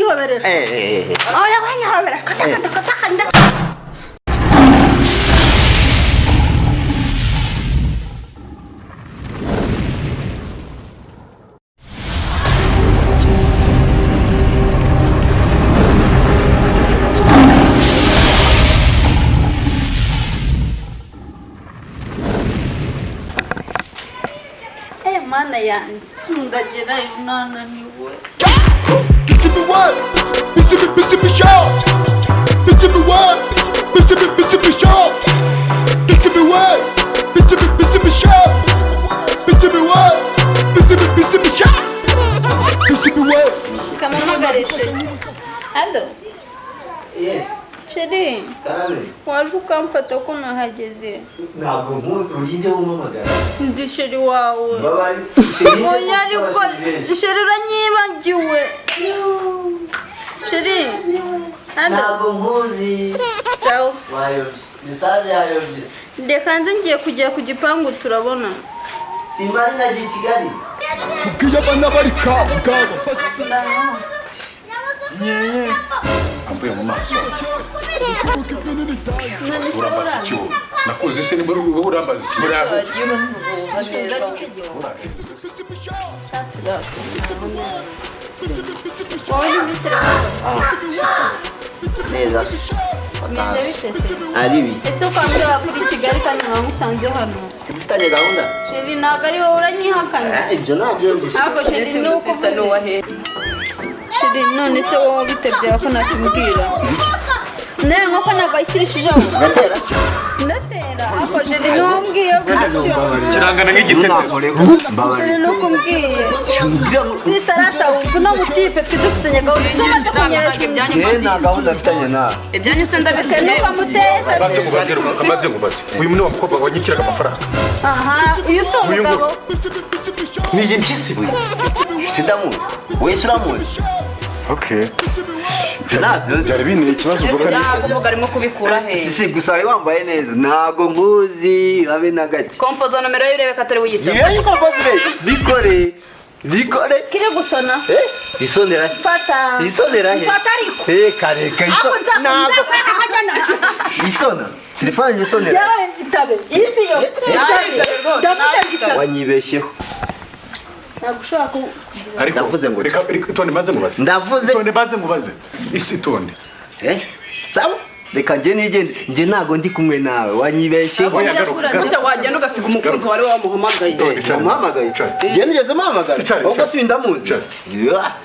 kwihoberesha oya wanyihoberesha kanda mana yanjye sundagera unananiwe Mississippi what? Mississippi show. Mississippi what? Mississippi show. Mississippi what? Mississippi show. Mississippi what? Mississippi show. Mississippi what? kama magareshe allo Yes. Chérie, Kale. waje ukamfata ko nahageze. Ntabwo nkuzi urinde umamagara. Ndi chérie wawe. Baba chérie. Oya ariko chérie uranyibagiwe. Chérie. Ntabwo nkuzi. Sawa. Wayobye. Message yayobye. Ndeka nze ngiye kujya ku gipangu turabona. Simari nagiye i Kigali. Mubwiye abana bari kabugabo. Amvuye mu maso urambaza ikiwo nakuze se nimba urambaza iki murabo Neza. Aribi. Ese ukambwira kuri Kigali kandi nkamusanze hano. Mfitanye gahunda. Chérie ntabwo ari wowe uranyihakana. Ibyo ntabyo nzi. Ako Chérie ni uko sister no wahe. Chérie none se wowe bitebye ko nakimubwira. Ne nkoko nagayishirishije aho. Ndatera ako Chérie ntumbwiye gutyo. kirangana nk'igitekerezo Chérie nukumbwiye. Sister atawumva no mutipe twidufitanye gahunda. Somaze kunyereza ibyanyu. Nta gahunda mfitanye nawe. Ibyanyu se ndabitse nuko muteza. amaze ngubaze uyu muni wa mukobwa wanyikiraga amafaranga Aha, iyo so umugabo. ni impyisi Sidamu. Wese uramuzi. okay Ntabyo. byari binteye ikibazo uvuga ntabwo arimo kubikura he Si gusa wari wambaye neza. Ntabwo nkuzi habe na gake. kompoza nomero y'urebe ko atari wiyita Iyo yuko mbozire. Bikore. Kire gusona. Isonera. Fata. Isonera he. Fata ariko. Kare. Ntabwo. Isona. Telefone isonera. Yawe itabe. Isi yo. Wanyibeshyeho. Nagushaka ariko Ndavuze ngo reka itonde maze ngubaze Ndavuze. itonde maze ngubaze isi itonde Sawa. Reka nje nigende. Nje ntago ndi kumwe nawe. Wanyibeshyeho. oya garuka gute wagenda ugasiga umukunzi wari wamuhamagaye Wamuhamagaye. Nje nigeze muhamagara. Ubwo si ndamuzi.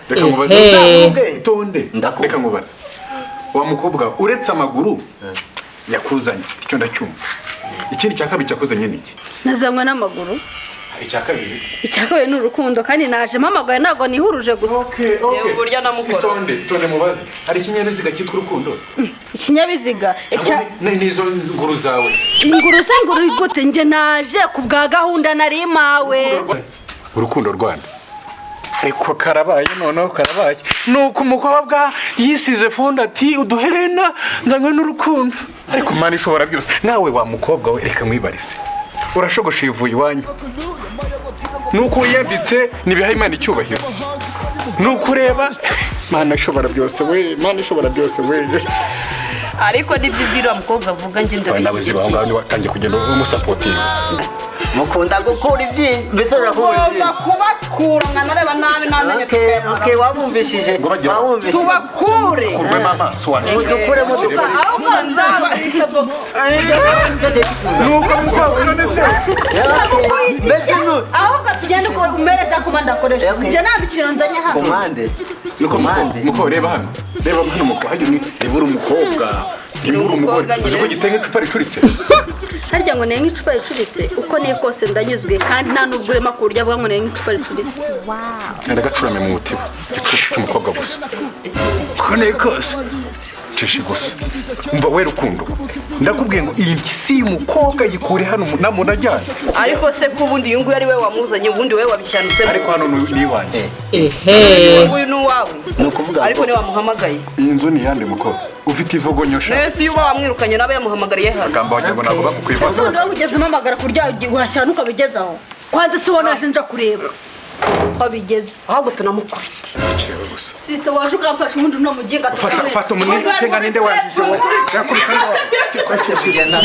reka ngubaze itonde Ndakumva. reka ngubaze wa mukobwa uretse amaguru yakuzanye icyo ndacyumva ikindi cya kabiri cyakuzanye niki nazamwe n'amaguru. icya kabiri Icyakabaye ni urukundo kandi naje mpamagaye ntago nihuruje gusa. okay Yewe burya namukora. itonde mubaze hari ikinyabiziga cyitwa urukundo Ikinyabiziga. cyangwa n'izo nguru zawe Inguru gute nje naje ku bwa gahunda nari mawe. urukundo rwanda ariko karabaye noneho karabaye nuko umukobwa yisize fonda ati uduherena ndanywe n'urukundo ariko mani ishobora byose nawe wa mukobwa we reka mwibarize urashogoshe ivuye iwanyu nuko wiyambitse nibihaye Imana icyubahiro nuko ureba Mana ishobora byose we ariko nibyo byira mukobwa avuga nje nawe ndabishyigikiye zibaho ngaho watangiye kugenda umusapotinga Mukunda gukura ibyinshi. Mbese urakura ibyinshi. kubakura nkanareba nabi namenye Okay, wabumvishije. tubakure kurwema amaso wacu Dukuremo dukora. aho nzamurisha box nuko mukobwa none se Mbese nu. Ahubwo tugende ko umereza komanda akoresha. Nje nabikiro nzanye hano. Komande. nuko mukobwa reba hano mukobwa hajya nibura umukobwa nibura umugore uzi ko gitenge icupa ricuritse Harya ngo nenga icupa ricuritse uko niye kose ndanyuzwe kandi nta nubwo urema ku buryo avuga ngo nenga icupa ricuritse. ndagacurame mu mutima icupa cy'umukobwa gusa ko niye kose cishe gusa umva we rukundo ndakubwiye ngo iyi mpyisi y'umukobwa yikure hano namuna ajyanye ariko se ko ubundi uyu nguyu ari we wamuzanye ubundi we wabishanutse ariko hano ni iwanjye uyu ni uwawe Nukuvuga ariko niwe wamuhamagaye iyi nzu ni iyande mukobwa ufite ivogonyosha nese iyo uba wamwirukanye nabe yamuhamagariye hano agamba wagira ngo ntabwo bakukwibaza Ese undi ugeze umamagara ku buryo urashyira ntukabigezaho. Kwanza si wowe naje nja kureba. wabigeze ahubwo tunamukubite Cyewe gusa. sister waje ukamfasha umuntu no muginga Fata umunini tenga ninde wajije wowe. Yakubita nde wawe. Kugenda.